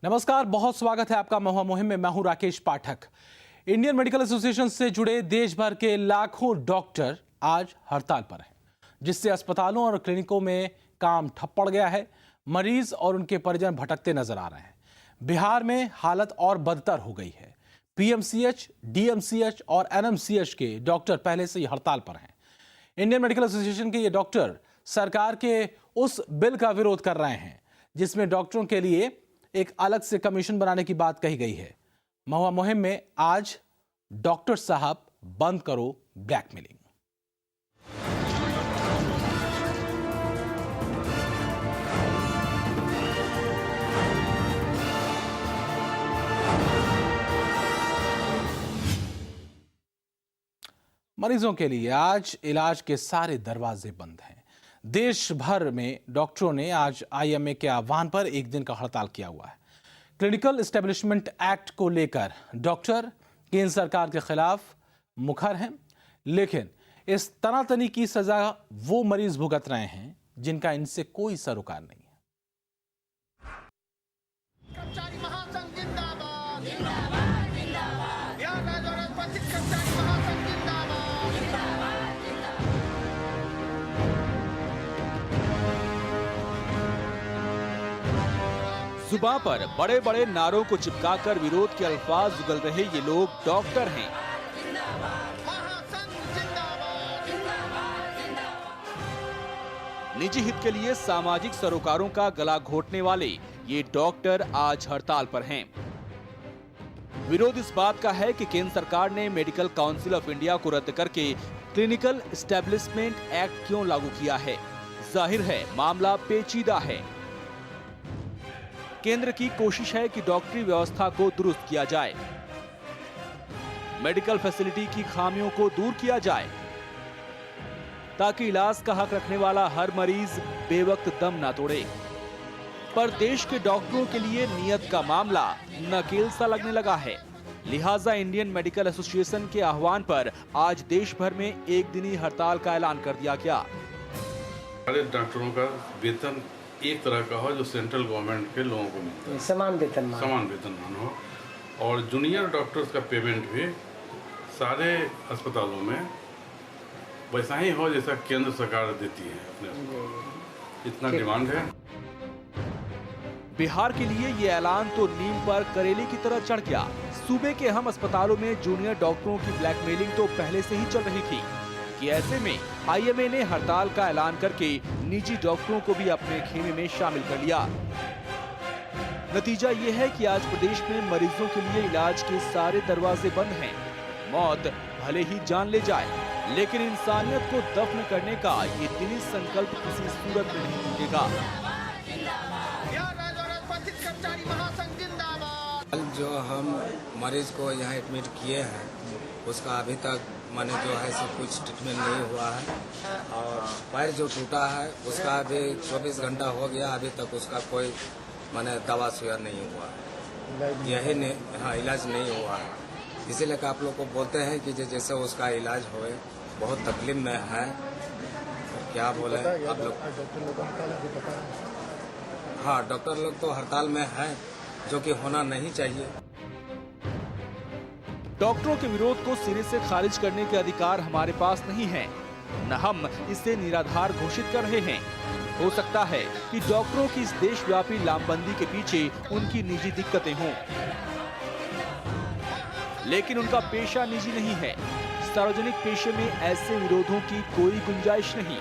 नमस्कार, बहुत स्वागत है आपका महुआ मुहिम में। मैं हूं राकेश पाठक। इंडियन मेडिकल एसोसिएशन से जुड़े देश भर के लाखों डॉक्टर आज हड़ताल पर हैं, जिससे अस्पतालों और क्लिनिकों में काम ठप पड़ गया है। मरीज और उनके परिजन भटकते नजर आ रहे हैं। बिहार में हालत और बदतर हो गई है। पीएमसीएच, डीएमसीएच और एनएमसीएच के डॉक्टर पहले से ही हड़ताल पर हैं। इंडियन मेडिकल एसोसिएशन के ये डॉक्टर सरकार के उस बिल का विरोध कर रहे हैं जिसमें डॉक्टरों के लिए एक अलग से कमीशन बनाने की बात कही गई है। महुआ मुहिम में आज डॉक्टर साहब बंद करो ब्लैकमेलिंग। मरीजों के लिए आज इलाज के सारे दरवाजे बंद हैं। देश भर में डॉक्टरों ने आज आईएमए के आह्वान पर एक दिन का हड़ताल किया हुआ है। क्लिनिकल एस्टेब्लिशमेंट एक्ट को लेकर डॉक्टर केंद्र सरकार के खिलाफ मुखर हैं, लेकिन इस तनातनी की सजा वो मरीज भुगत रहे हैं जिनका इनसे कोई सरोकार नहीं है। जुबां पर बड़े बड़े नारों को चिपकाकर विरोध के अल्फाज उगल रहे ये लोग डॉक्टर हैं। निजी हित के लिए सामाजिक सरोकारों का गला घोटने वाले ये डॉक्टर आज हड़ताल पर हैं। विरोध इस बात का है कि केंद्र सरकार ने मेडिकल काउंसिल ऑफ इंडिया को रद्द करके क्लिनिकल एस्टेब्लिशमेंट एक्ट क्यों लागू किया है। जाहिर है मामला पेचीदा है। केंद्र की कोशिश है कि डॉक्टरी व्यवस्था को दुरुस्त किया जाए, मेडिकल फैसिलिटी की खामियों को दूर किया जाए, ताकि इलाज का हक रखने वाला हर मरीज बेवक्त दम ना तोड़े। पर देश के डॉक्टरों के लिए नियत का मामला नकेल सा लगने लगा है। लिहाजा इंडियन मेडिकल एसोसिएशन के आह्वान पर आज देश भर में एक दिनी हड़ताल का ऐलान कर दिया गया। सारे डॉक्टरों का वेतन एक तरह का हो जो सेंट्रल गवर्नमेंट के लोगों को मिलता है, समान वेतनमान हो, और जूनियर डॉक्टर्स का पेमेंट भी सारे अस्पतालों में वैसा ही हो जैसा केंद्र सरकार देती है अपने अस्पतालों। इतना डिमांड है। बिहार के लिए ये ऐलान तो नीम पर करेले की तरह चढ़ गया। सूबे के अहम अस्पतालों में जूनियर डॉक्टरों की ब्लैकमेलिंग तो पहले से ही चल रही थी कि ऐसे में आईएमए ने हड़ताल का ऐलान करके निजी डॉक्टरों को भी अपने खेमे में शामिल कर लिया। नतीजा ये है कि आज प्रदेश में मरीजों के लिए इलाज के सारे दरवाजे बंद हैं। मौत भले ही जान ले जाए, लेकिन इंसानियत को दफन करने का ये दिली संकल्प किसी सूरत में नहीं टूटेगा। जो हम मरीज को यहाँ एडमिट किए हैं उसका अभी तक माने जो है सब कुछ ट्रीटमेंट नहीं हुआ है, और पैर जो टूटा है उसका अभी 24 घंटा हो गया, अभी तक उसका कोई माने दवा सुया नहीं हुआ है। यही नहीं, हाँ, इलाज नहीं हुआ है। इसीलिए कि आप लोग को बोलते हैं कि जैसे उसका इलाज होए, बहुत तकलीफ में है। क्या बोले आप लोग? हाँ, डॉक्टर लोग तो हड़ताल में है, जो कि होना नहीं चाहिए। डॉक्टरों के विरोध को सिरे से खारिज करने के अधिकार हमारे पास नहीं है, न हम इसे निराधार घोषित कर रहे हैं। हो सकता है कि डॉक्टरों की इस देशव्यापी लामबंदी के पीछे उनकी निजी दिक्कतें हों, लेकिन उनका पेशा निजी नहीं है। सार्वजनिक पेशे में ऐसे विरोधों की कोई गुंजाइश नहीं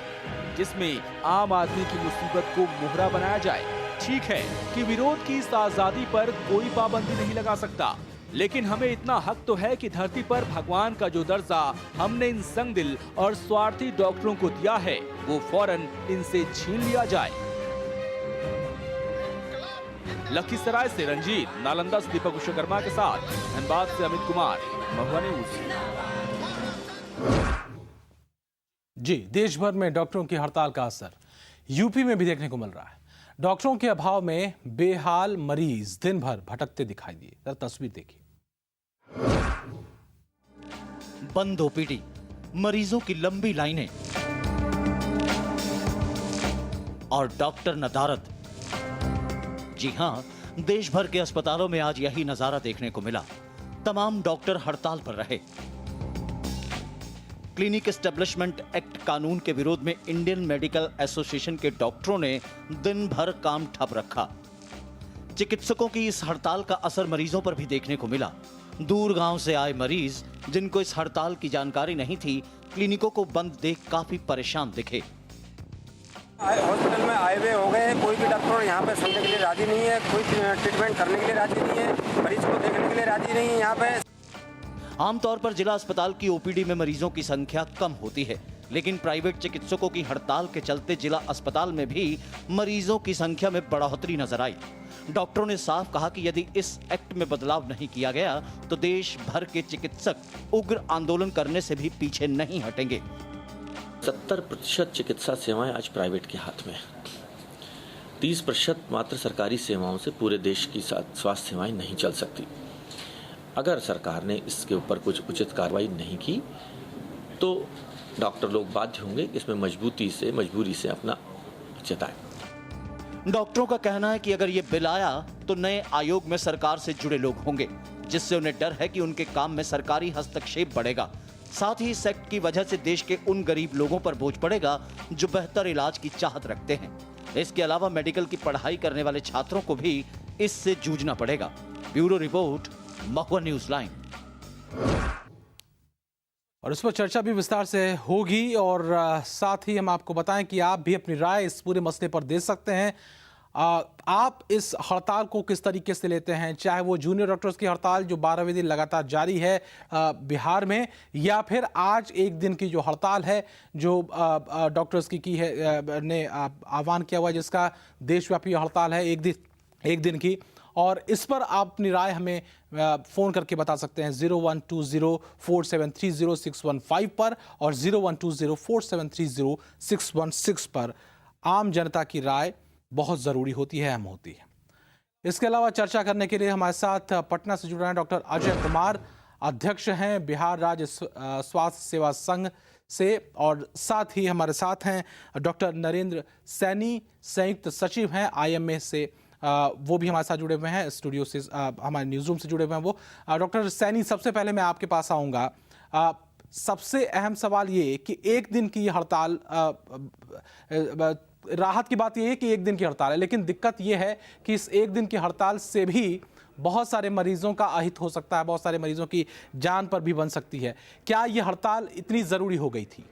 जिसमें आम आदमी की मुसीबत को मोहरा बनाया जाए। ठीक है कि विरोध की इस आजादी पर कोई पाबंदी नहीं लगा सकता, लेकिन हमें इतना हक तो है कि धरती पर भगवान का जो दर्जा हमने इन संगदिल और स्वार्थी डॉक्टरों को दिया है वो फौरन इनसे छीन लिया जाए। लखीसराय से रंजीत, नालंदा से दीपक विश्वकर्मा के साथ, धनबाद से अमित कुमार, महुआ न्यूज। जी, देश भर में डॉक्टरों की हड़ताल का असर यूपी में भी देखने को मिल रहा है। डॉक्टरों के अभाव में बेहाल मरीज दिन भर भटकते दिखाई दिए। तस्वीर देखिए। बंद ओपीडी, मरीजों की लंबी लाइनें और डॉक्टर नदारद। जी हां, देश भर के अस्पतालों में आज यही नजारा देखने को मिला। तमाम डॉक्टर हड़ताल पर रहे। क्लिनिक एस्टेब्लिशमेंट एक्ट कानून के विरोध में इंडियन मेडिकल एसोसिएशन के डॉक्टरों ने दिन भर काम ठप रखा। चिकित्सकों की इस हड़ताल का असर मरीजों पर भी देखने को मिला। दूर गांव से आए मरीज, जिनको इस हड़ताल की जानकारी नहीं थी, क्लिनिकों को बंद देख काफी परेशान दिखे। हॉस्पिटल में आए हुए हो गए, कोई भी डॉक्टर यहाँ पे सुनने के लिए राजी नहीं है, कोई ट्रीटमेंट करने के लिए राजी नहीं है, मरीज को देखने के लिए राजी नहीं है। यहाँ पे आमतौर पर जिला अस्पताल की ओपीडी में मरीजों की संख्या कम होती है, लेकिन प्राइवेट चिकित्सकों की हड़ताल के चलते जिला अस्पताल में भी मरीजों की संख्या में बढ़ोतरी नजर आई। डॉक्टरों ने साफ कहा कि यदि इस एक्ट में बदलाव नहीं किया गया तो देश भर के चिकित्सक उग्र आंदोलन करने से भी पीछे नहीं हटेंगे। 70% चिकित्सा सेवाएं आज प्राइवेट के हाथ में है। 30% मात्र सरकारी सेवाओं से पूरे देश की स्वास्थ्य सेवाएं नहीं चल सकती। अगर सरकार ने इसके ऊपर कुछ उचित कार्रवाई नहीं की तो डॉक्टर लोग बाध्य होंगे इसमें मजबूरी से अपना जताएं। डॉक्टरों का कहना है कि अगर ये बिल आया तो नए आयोग में सरकार से जुड़े लोग होंगे, जिससे उन्हें डर है कि उनके काम में सरकारी हस्तक्षेप बढ़ेगा। साथ ही इस एक्ट की वजह से देश के उन गरीब लोगों पर बोझ पड़ेगा जो बेहतर इलाज की चाहत रखते हैं। इसके अलावा मेडिकल की पढ़ाई करने वाले छात्रों को भी इससे जूझना पड़ेगा। ब्यूरो रिपोर्ट, महुआ न्यूज लाइन। और इस पर चर्चा भी विस्तार से होगी और साथ ही हम आपको बताएं कि आप भी अपनी राय इस पूरे मसले पर दे सकते हैं। आप इस हड़ताल को किस तरीके से लेते हैं, चाहे वो जूनियर डॉक्टर्स की हड़ताल जो 12वें दिन लगातार जारी है बिहार में, या फिर आज एक दिन की जो हड़ताल है जो डॉक्टर्स की है ने आह्वान किया हुआ है, जिसका देशव्यापी हड़ताल है एक दिन की। और इस पर आप अपनी राय हमें फ़ोन करके बता सकते हैं 012047306115 पर और 012047306116 पर। आम जनता की राय बहुत ज़रूरी होती है, अहम होती है। इसके अलावा चर्चा करने के लिए हमारे साथ पटना से जुड़ रहे हैं डॉक्टर अजय कुमार, अध्यक्ष हैं बिहार राज्य स्वास्थ्य सेवा संघ से, और साथ ही हमारे साथ हैं डॉक्टर नरेंद्र सैनी, संयुक्त सचिव हैं IMA से। वो भी हमारे साथ जुड़े हुए हैं, स्टूडियो से हमारे न्यूज़ रूम से जुड़े हुए हैं वो। डॉक्टर सैनी, सबसे पहले मैं आपके पास आऊँगा। सबसे अहम सवाल ये कि एक दिन की हड़ताल, राहत की बात यह है कि एक दिन की हड़ताल है, लेकिन दिक्कत यह है कि इस एक दिन की हड़ताल से भी बहुत सारे मरीजों का अहित हो सकता है, बहुत सारे मरीजों की जान पर भी बन सकती है। क्या ये हड़ताल इतनी ज़रूरी हो गई थी?